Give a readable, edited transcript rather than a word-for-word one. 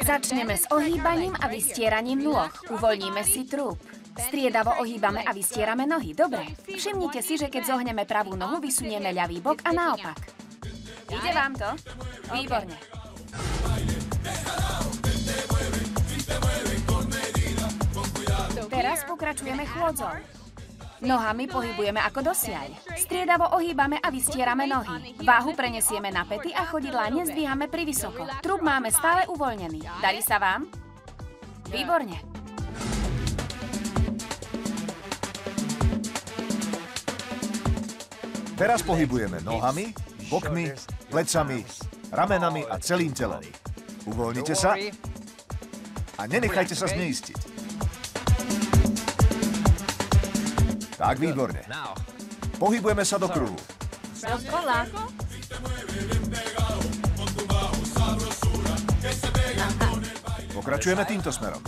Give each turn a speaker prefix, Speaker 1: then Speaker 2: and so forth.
Speaker 1: Začneme s ohýbaním a vystieraním nôh. Uvoľníme si trup. Striedavo ohýbame a vystierame nohy. Dobre. Všimnite si, že keď zohneme pravú nohu, vysunieme ľavý bok a naopak. Ide vám to? Výborne. Teraz pokračujeme chôdzou. Nohami pohybujeme ako dosiaľ. Striedavo ohýbame a vystierame nohy. Váhu prenesieme na päty a chodidlá nezdvíhame privysoko. Trup máme stále uvoľnený. Darí sa vám? Výborne.
Speaker 2: Teraz pohybujeme nohami, bokmi, plecami, ramenami a celým telom. Uvoľnite sa a nenechajte sa zneistiť. Tak, výborne. Pohybujeme sa do kruhu.
Speaker 1: Dokola.
Speaker 2: Pokračujeme týmto smerom.